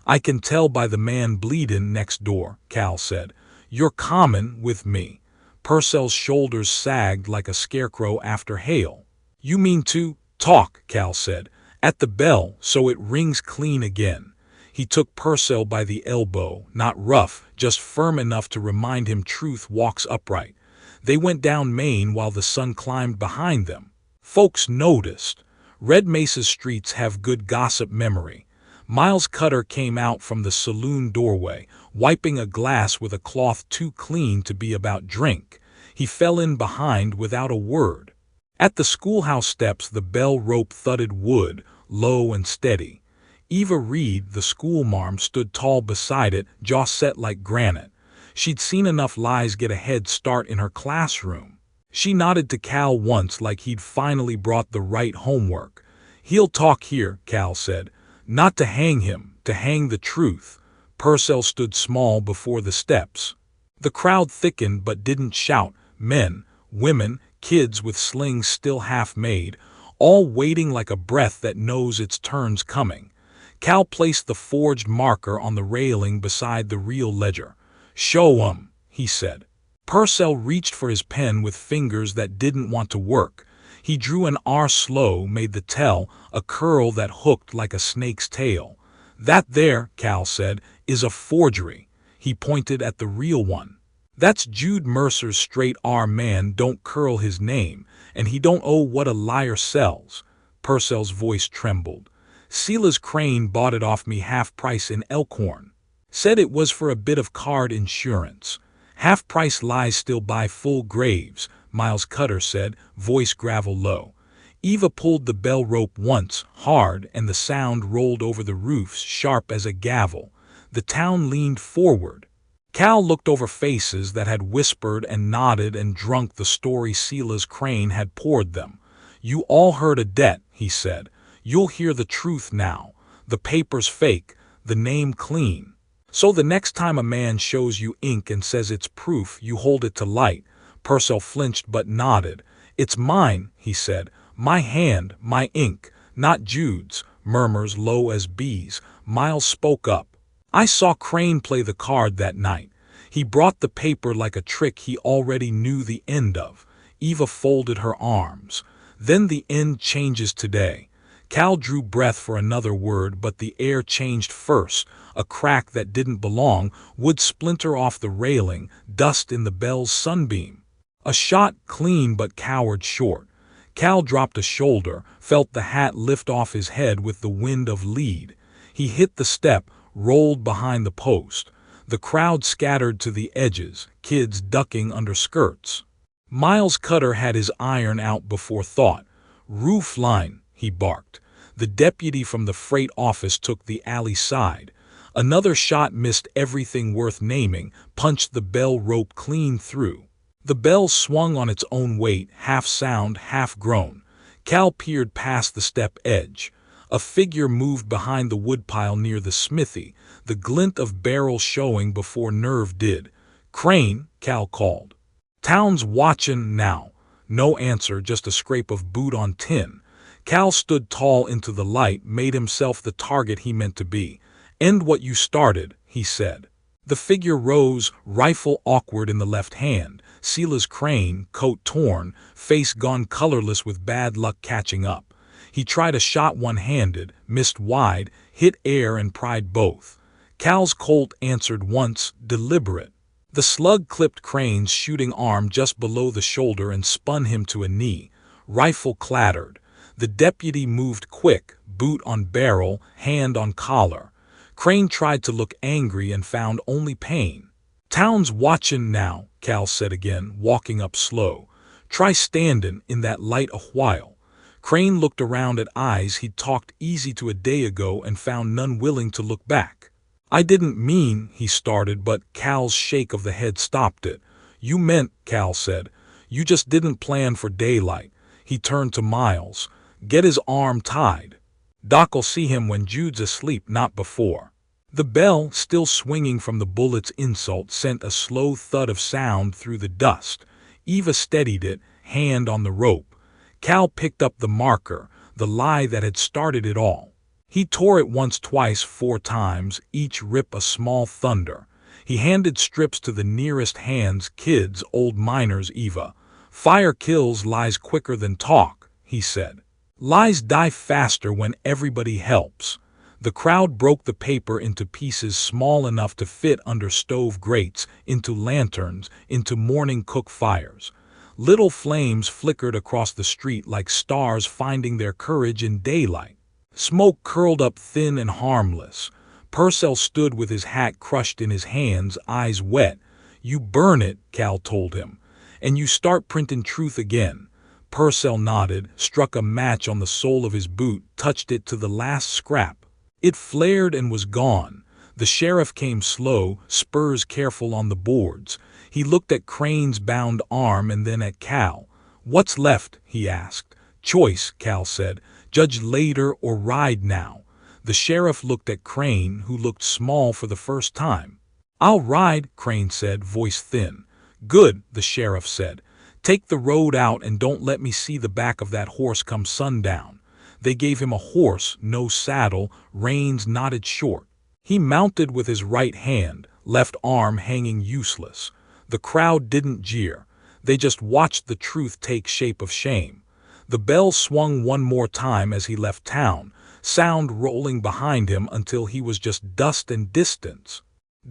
"I can tell by the man bleedin' next door," Cal said. "You're common with me." Purcell's shoulders sagged like a scarecrow after hail. "You mean to talk," Cal said, "at the bell so it rings clean again." He took Purcell by the elbow, not rough, just firm enough to remind him truth walks upright. They went down Main while the sun climbed behind them. Folks noticed. Red Mesa's streets have good gossip memory. Miles Cutter came out from the saloon doorway, wiping a glass with a cloth too clean to be about drink. He fell in behind without a word. At the schoolhouse steps the bell rope thudded wood, low and steady. Eva Reed, the schoolmarm, stood tall beside it, jaw set like granite. She'd seen enough lies get a head start in her classroom. She nodded to Cal once like he'd finally brought the right homework. "He'll talk here," Cal said. "Not to hang him, to hang the truth." Purcell stood small before the steps. The crowd thickened but didn't shout. Men, women, kids with slings still half made, all waiting like a breath that knows its turn's coming. Cal placed the forged marker on the railing beside the real ledger. "Show 'em," he said. Purcell reached for his pen with fingers that didn't want to work. He drew an R slow, made the tell a curl that hooked like a snake's tail. "That there," Cal said, "is a forgery." He pointed at the real one. "That's Jude Mercer's straight R. Man don't curl his name, and he don't owe what a liar sells." Purcell's voice trembled. "Silas Cran bought it off me half price in Elkhorn. Said it was for a bit of card insurance. Half price lies still buy full graves," Miles Cutter said, voice gravel low. Eva pulled the bell rope once, hard, and the sound rolled over the roofs sharp as a gavel. The town leaned forward. Cal looked over faces that had whispered and nodded and drunk the story Silas Cran had poured them. "You all heard a debt," he said. "You'll hear the truth now. The paper's fake, the name clean. So the next time a man shows you ink and says it's proof, you hold it to light." Purcell flinched but nodded. "It's mine," he said. "My hand, my ink, not Jude's." Murmurs low as bees. Miles spoke up. "I saw Cran play the card that night. He brought the paper like a trick he already knew the end of." Eva folded her arms. "Then the end changes today." Cal drew breath for another word, but the air changed first. A crack that didn't belong, wood splinter off the railing, dust in the bell's sunbeam. A shot, clean but cowered short. Cal dropped a shoulder, felt the hat lift off his head with the wind of lead. He hit the step, rolled behind the post. The crowd scattered to the edges, kids ducking under skirts. Miles Cutter had his iron out before thought. "Roof line," he barked. The deputy from the freight office took the alley side. Another shot missed everything worth naming, punched the bell rope clean through. The bell swung on its own weight, half sound, half groan. Cal peered past the step edge. A figure moved behind the woodpile near the smithy, the glint of barrel showing before nerve did. "Cran," Cal called. "Town's watchin' now." No answer, just a scrape of boot on tin. Cal stood tall into the light, made himself the target he meant to be. "End what you started," he said. The figure rose, rifle awkward in the left hand. Silas Cran, coat torn, face gone colorless with bad luck catching up. He tried a shot one-handed, missed wide, hit air and pride both. Cal's Colt answered once, deliberate. The slug clipped Cran's shooting arm just below the shoulder and spun him to a knee. Rifle clattered. The deputy moved quick, boot on barrel, hand on collar. Cran tried to look angry and found only pain. "Town's watchin' now," Cal said again, walking up slow. "Try standin' in that light a while." Cran looked around at eyes he'd talked easy to a day ago and found none willing to look back. "I didn't mean," he started, but Cal's shake of the head stopped it. "You meant," Cal said. "You just didn't plan for daylight." He turned to Miles. "Get his arm tied. Doc'll see him when Jude's asleep, not before." The bell, still swinging from the bullet's insult, sent a slow thud of sound through the dust. Eva steadied it, hand on the rope. Cal picked up the marker, the lie that had started it all. He tore it once, twice, 4 times, each rip a small thunder. He handed strips to the nearest hands, kids, old miners, Eva. "Fire kills lies quicker than talk," he said. "Lies die faster when everybody helps." The crowd broke the paper into pieces small enough to fit under stove grates, into lanterns, into morning cook fires. Little flames flickered across the street like stars finding their courage in daylight. Smoke curled up thin and harmless. Purcell stood with his hat crushed in his hands, eyes wet. "You burn it," Cal told him, "and you start printing truth again." Purcell nodded, struck a match on the sole of his boot, touched it to the last scrap. It flared and was gone. The sheriff came slow, spurs careful on the boards. He looked at Cran's bound arm and then at Cal. "What's left?" he asked. "Choice," Cal said. "Judge later or ride now." The sheriff looked at Cran, who looked small for the first time. "I'll ride," Cran said, voice thin. "Good," the sheriff said. "Take the road out and don't let me see the back of that horse come sundown." They gave him a horse, no saddle, reins knotted short. He mounted with his right hand, left arm hanging useless. The crowd didn't jeer. They just watched the truth take shape of shame. The bell swung one more time as he left town, sound rolling behind him until he was just dust and distance.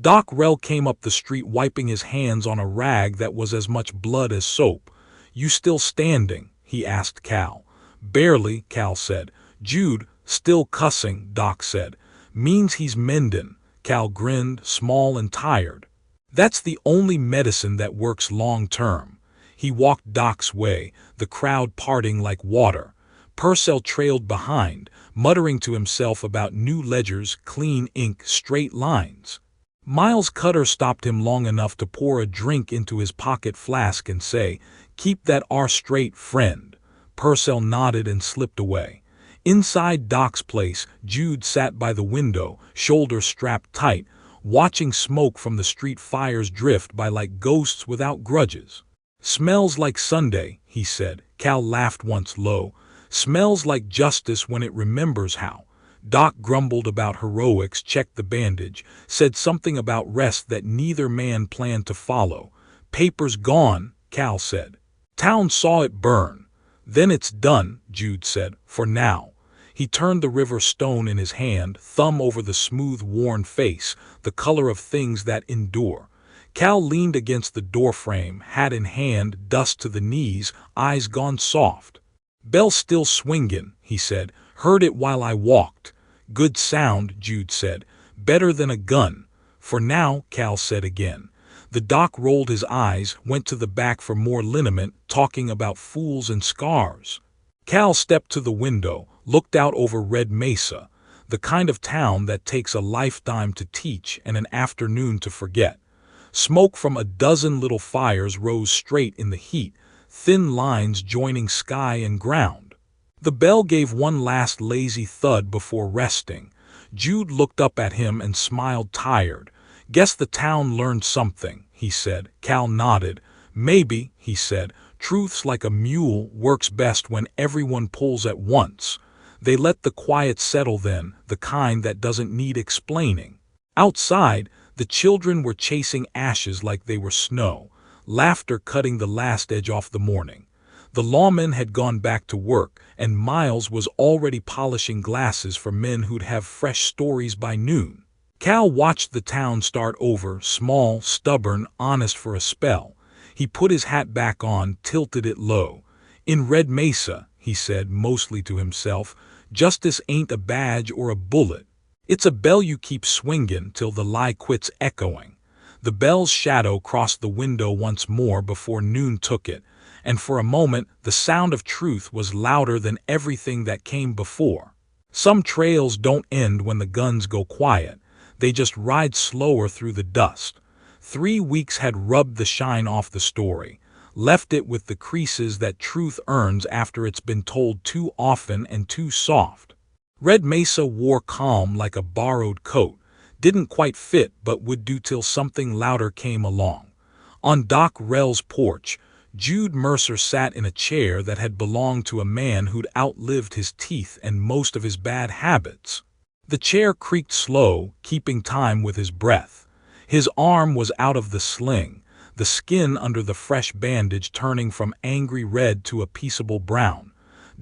Doc Rell came up the street wiping his hands on a rag that was as much blood as soap. "You still standing?" he asked Cal. "Barely," Cal said. "Jude, still cussing," Doc said. "Means he's mendin'." Cal grinned, small and tired. "That's the only medicine that works long term." He walked Doc's way, the crowd parting like water. Purcell trailed behind, muttering to himself about new ledgers, clean ink, straight lines. Miles Cutter stopped him long enough to pour a drink into his pocket flask and say, "Keep that R straight, friend." Purcell nodded and slipped away. Inside Doc's place, Jude sat by the window, shoulders strapped tight, watching smoke from the street fires drift by like ghosts without grudges. "Smells like Sunday," he said. Cal laughed once low. "Smells like justice when it remembers how." Doc grumbled about heroics, checked the bandage, said something about rest that neither man planned to follow. "Paper's gone," Cal said. "Town saw it burn." "Then it's done," Jude said, "for now." He turned the river stone in his hand, thumb over the smooth, worn face, the color of things that endure. Cal leaned against the doorframe, hat in hand, dust to the knees, eyes gone soft. "Bell still swingin'," he said. "Heard it while I walked." "Good sound," Jude said. "Better than a gun." "For now," Cal said again. The doc rolled his eyes, went to the back for more liniment, talking about fools and scars. Cal stepped to the window, looked out over Red Mesa, the kind of town that takes a lifetime to teach and an afternoon to forget. Smoke from a dozen little fires rose straight in the heat, thin lines joining sky and ground. The bell gave one last lazy thud before resting. Jude looked up at him and smiled tired. "Guess the town learned something," he said. Cal nodded. "Maybe," he said. "Truth's like a mule, works best when everyone pulls at once." They let the quiet settle then, the kind that doesn't need explaining. Outside, the children were chasing ashes like they were snow, laughter cutting the last edge off the morning. The lawmen had gone back to work, and Miles was already polishing glasses for men who'd have fresh stories by noon. Cal watched the town start over, small, stubborn, honest for a spell. He put his hat back on, tilted it low. "In Red Mesa," he said, mostly to himself, "justice ain't a badge or a bullet. It's a bell you keep swingin' till the lie quits echoing." The bell's shadow crossed the window once more before noon took it, and for a moment the sound of truth was louder than everything that came before. Some trails don't end when the guns go quiet. They just ride slower through the dust. 3 weeks had rubbed the shine off the story, left it with the creases that truth earns after it's been told too often and too soft. Red Mesa wore calm like a borrowed coat, didn't quite fit but would do till something louder came along. On Doc Rell's porch, Jude Mercer sat in a chair that had belonged to a man who'd outlived his teeth and most of his bad habits. The chair creaked slow, keeping time with his breath. His arm was out of the sling, the skin under the fresh bandage turning from angry red to a peaceable brown.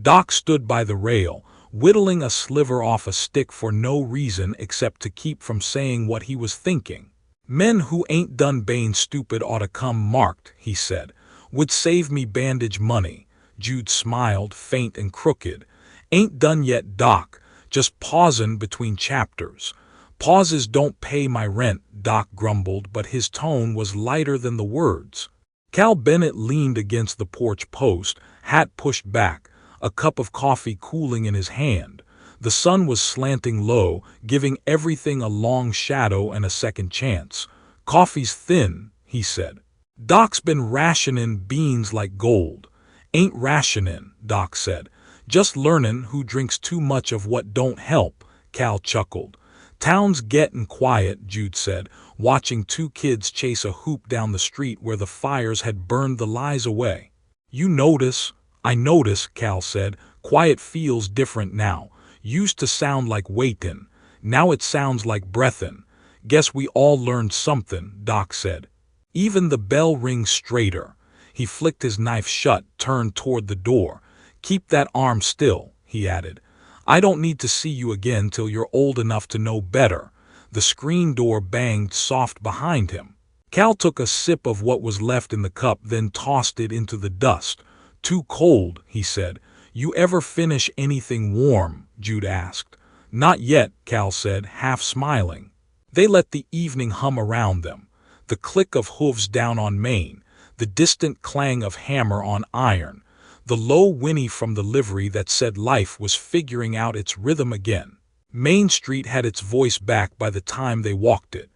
Doc stood by the rail, whittling a sliver off a stick for no reason except to keep from saying what he was thinking. "Men who ain't done bane stupid oughta come marked," he said. "Would save me bandage money." Jude smiled, faint and crooked. "Ain't done yet, Doc. Just pausin' between chapters." "Pauses don't pay my rent," Doc grumbled, but his tone was lighter than the words. Cal Bennett leaned against the porch post, hat pushed back, a cup of coffee cooling in his hand. The sun was slanting low, giving everything a long shadow and a second chance. "Coffee's thin," he said. "Doc's been rationin' beans like gold." "Ain't rationin'," Doc said. "Just learnin' who drinks too much of what don't help." Cal chuckled. "Town's gettin' quiet," Jude said, watching 2 kids chase a hoop down the street where the fires had burned the lies away. "You notice?" "I notice," Cal said. "Quiet feels different now. Used to sound like waitin'. Now it sounds like breathin'." "Guess we all learned something," Doc said. "Even the bell rings straighter." He flicked his knife shut, turned toward the door. Keep that arm still, he added. I don't need to see you again till you're old enough to know better. The screen door banged soft behind him. Cal took a sip of what was left in the cup, then tossed it into the dust. Too cold, he said. You ever finish anything warm? Jude asked. Not yet, Cal said, half smiling. They let the evening hum around them. The click of hooves down on Main, the distant clang of hammer on iron, the low whinny from the livery that said life was figuring out its rhythm again. Main Street had its voice back by the time they walked it.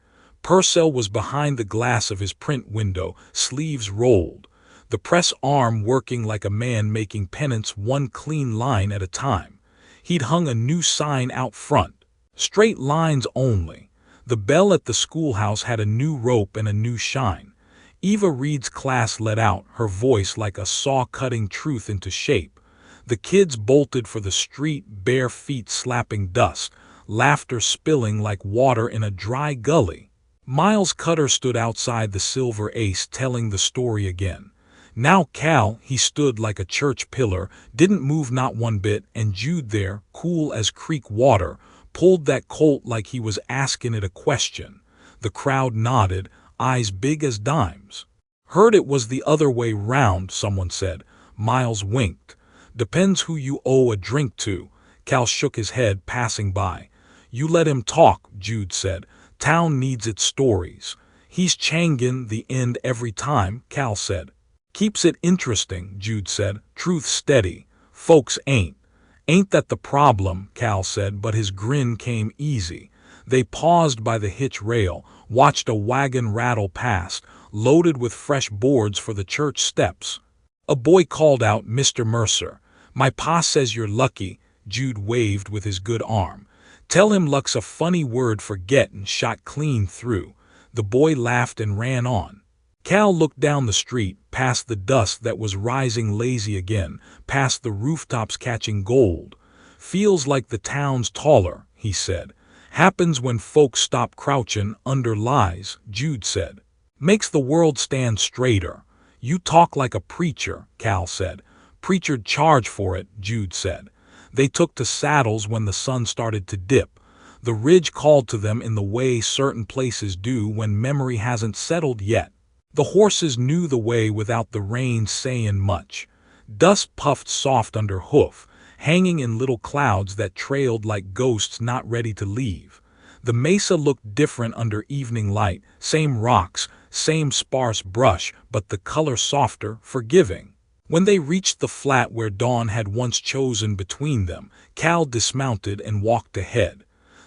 Purcell was behind the glass of his print window, sleeves rolled, the press arm working like a man making pennants one clean line at a time. He'd hung a new sign out front. Straight lines only. The bell at the schoolhouse had a new rope and a new shine. Eva Reed's class let out, her voice like a saw cutting truth into shape. The kids bolted for the street, bare feet slapping dust, laughter spilling like water in a dry gully. Miles Cutter stood outside the Silver Ace telling the story again. Now Cal, he stood like a church pillar, didn't move not one bit, and Jude there, cool as creek water, pulled that Colt like he was asking it a question. The crowd nodded, eyes big as dimes. Heard it was the other way round, someone said. Miles winked. Depends who you owe a drink to. Cal shook his head, passing by. You let him talk, Jude said. Town needs its stories. He's changin' the end every time, Cal said. Keeps it interesting, Jude said. Truth steady. Folks ain't. Ain't that the problem, Cal said, but his grin came easy. They paused by the hitch rail, watched a wagon rattle past, loaded with fresh boards for the church steps. A boy called out, Mr. Mercer. My pa says you're lucky, Jude waved with his good arm. Tell him luck's a funny word for gettin' shot clean through. The boy laughed and ran on. Cal looked down the street, past the dust that was rising lazy again, past the rooftops catching gold. Feels like the town's taller, he said. Happens when folks stop crouchin' under lies, Jude said. Makes the world stand straighter. You talk like a preacher, Cal said. Preacher'd charge for it, Jude said. They took to saddles when the sun started to dip. The ridge called to them in the way certain places do when memory hasn't settled yet. The horses knew the way without the reins sayin' much. Dust puffed soft under hoof, hanging in little clouds that trailed like ghosts not ready to leave. The mesa looked different under evening light, same rocks, same sparse brush, but the color softer, forgiving. When they reached the flat where Dawn had once chosen between them, Cal dismounted and walked ahead.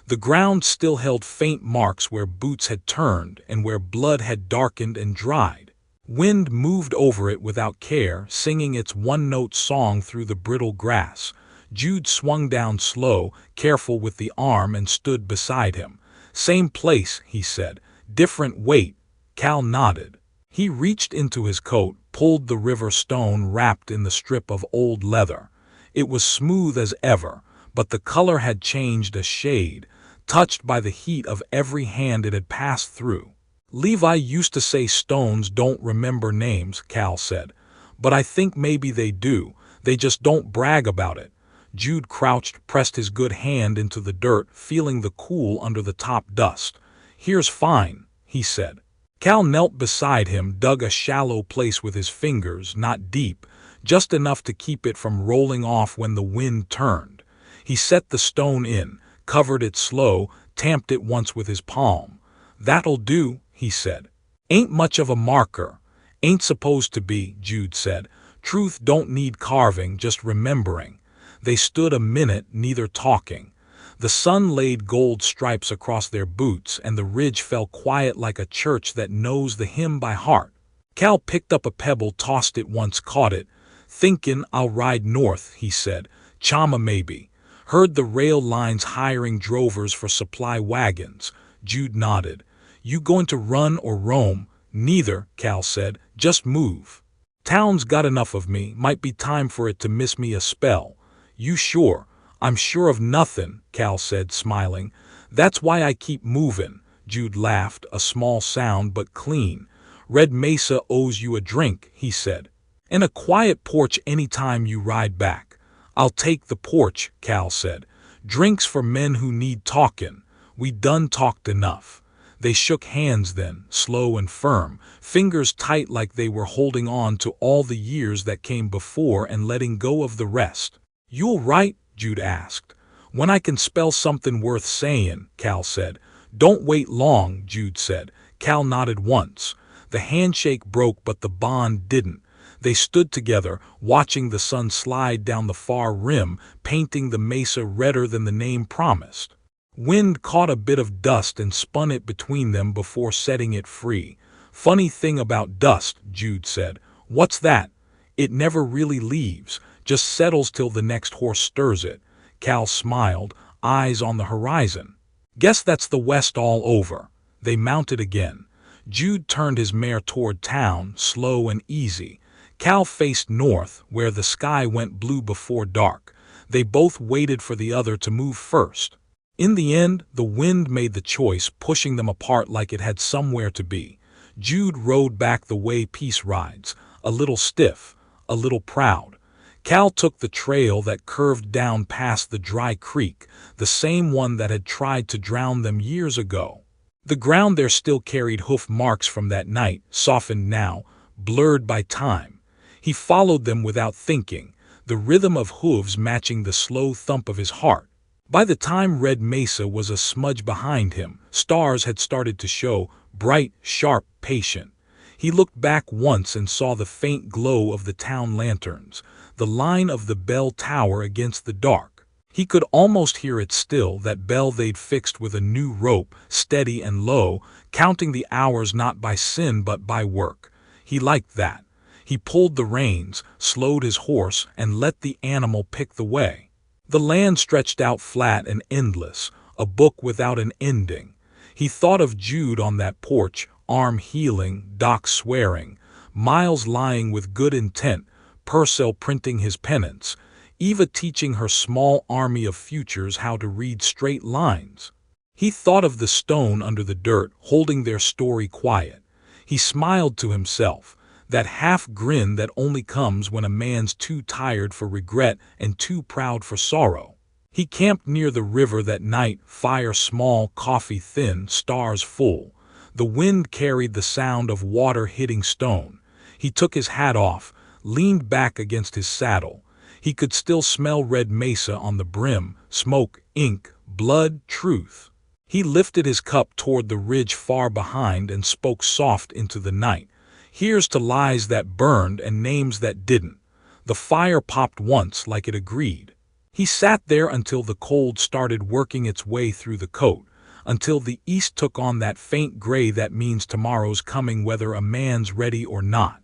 The ground still held faint marks where boots had turned and where blood had darkened and dried. Wind moved over it without care, singing its one-note song through the brittle grass. Jude swung down slow, careful with the arm, and stood beside him. Same place, he said. Different weight. Cal nodded. He reached into his coat, pulled the river stone wrapped in the strip of old leather. It was smooth as ever, but the color had changed a shade, touched by the heat of every hand it had passed through. Levi used to say stones don't remember names, Cal said. But I think maybe they do. They just don't brag about it. Jude crouched, pressed his good hand into the dirt, feeling the cool under the top dust. Here's fine, he said. Cal knelt beside him, dug a shallow place with his fingers, not deep, just enough to keep it from rolling off when the wind turned. He set the stone in, covered it slow, tamped it once with his palm. That'll do, he said. Ain't much of a marker. Ain't supposed to be, Jude said. Truth don't need carving, just remembering. They stood a minute, neither talking. The sun laid gold stripes across their boots, and the ridge fell quiet like a church that knows the hymn by heart. Cal picked up a pebble, tossed it once, caught it. Thinkin' I'll ride north, he said. Chama maybe. Heard the rail lines hiring drovers for supply wagons. Jude nodded. You going to run or roam? Neither, Cal said. Just move. Town's got enough of me. Might be time for it to miss me a spell. You sure? I'm sure of nothing, Cal said, smiling. That's why I keep moving. Jude laughed, a small sound but clean. Red Mesa owes you a drink, he said. And a quiet porch anytime you ride back. I'll take the porch, Cal said. Drinks for men who need talkin'. We done talked enough. They shook hands then, slow and firm, fingers tight like they were holding on to all the years that came before and letting go of the rest. You'll write? Jude asked. When I can spell something worth saying, Cal said. Don't wait long, Jude said. Cal nodded once. The handshake broke, but the bond didn't. They stood together, watching the sun slide down the far rim, painting the mesa redder than the name promised. Wind caught a bit of dust and spun it between them before setting it free. Funny thing about dust, Jude said. What's that? It never really leaves, just settles till the next horse stirs it. Cal smiled, eyes on the horizon. Guess that's the west all over. They mounted again. Jude turned his mare toward town, slow and easy. Cal faced north, where the sky went blue before dark. They both waited for the other to move first. In the end, the wind made the choice, pushing them apart like it had somewhere to be. Jude rode back the way peace rides, a little stiff, a little proud. Cal took the trail that curved down past the dry creek, the same one that had tried to drown them years ago. The ground there still carried hoof marks from that night, softened now, blurred by time. He followed them without thinking, the rhythm of hooves matching the slow thump of his heart. By the time Red Mesa was a smudge behind him, stars had started to show, bright, sharp, patient. He looked back once and saw the faint glow of the town lanterns, the line of the bell tower against the dark. He could almost hear it still, that bell they'd fixed with a new rope, steady and low, counting the hours not by sin but by work. He liked that. He pulled the reins, slowed his horse, and let the animal pick the way. The land stretched out flat and endless, a book without an ending. He thought of Jude on that porch, arm healing, Doc swearing, Miles lying with good intent, Purcell printing his penance, Eva teaching her small army of futures how to read straight lines. He thought of the stone under the dirt, holding their story quiet. He smiled to himself, that half grin that only comes when a man's too tired for regret and too proud for sorrow. He camped near the river that night, fire small, coffee thin, stars full. The wind carried the sound of water hitting stone. He took his hat off, leaned back against his saddle. He could still smell Red Mesa on the brim, smoke, ink, blood, truth. He lifted his cup toward the ridge far behind and spoke soft into the night. Here's to lies that burned and names that didn't. The fire popped once like it agreed. He sat there until the cold started working its way through the coat, until the east took on that faint gray that means tomorrow's coming whether a man's ready or not.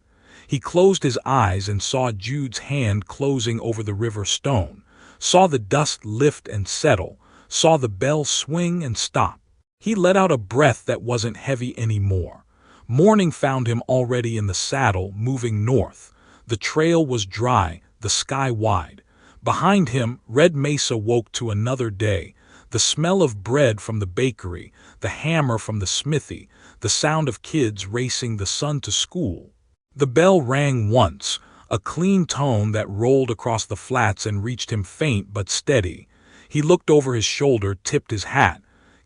He closed his eyes and saw Jude's hand closing over the river stone, saw the dust lift and settle, saw the bell swing and stop. He let out a breath that wasn't heavy anymore. Morning found him already in the saddle, moving north. The trail was dry, the sky wide. Behind him, Red Mesa woke to another day. The smell of bread from the bakery, the hammer from the smithy, the sound of kids racing the son to school. The bell rang once, a clean tone that rolled across the flats and reached him faint but steady. He looked over his shoulder, tipped his hat.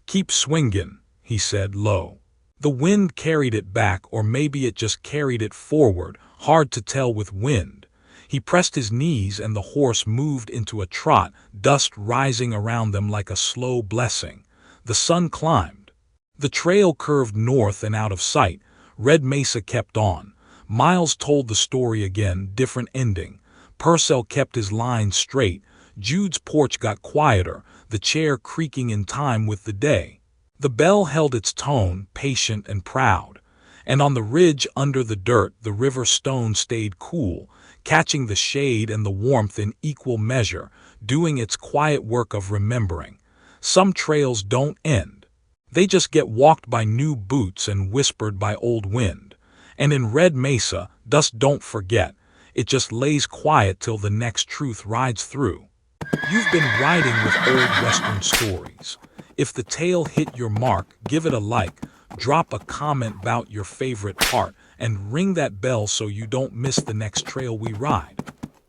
"Keep swingin'," he said low. The wind carried it back, or maybe it just carried it forward, hard to tell with wind. He pressed his knees and the horse moved into a trot, dust rising around them like a slow blessing. The sun climbed. The trail curved north and out of sight. Red Mesa kept on. Miles told the story again, different ending. Purcell kept his line straight. Jude's porch got quieter, the chair creaking in time with the day. The bell held its tone, patient and proud. And on the ridge under the dirt, the river stone stayed cool, catching the shade and the warmth in equal measure, doing its quiet work of remembering. Some trails don't end. They just get walked by new boots and whispered by old wind. And in Red Mesa, dust don't forget. It just lays quiet till the next truth rides through. You've been riding with old Western stories. If the tale hit your mark, give it a like, Drop a comment about your favorite part and ring that bell so you don't miss the next trail we ride.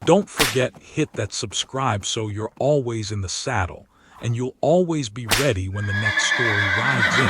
Don't forget, hit that subscribe so you're always in the saddle and you'll always be ready when the next story rides in.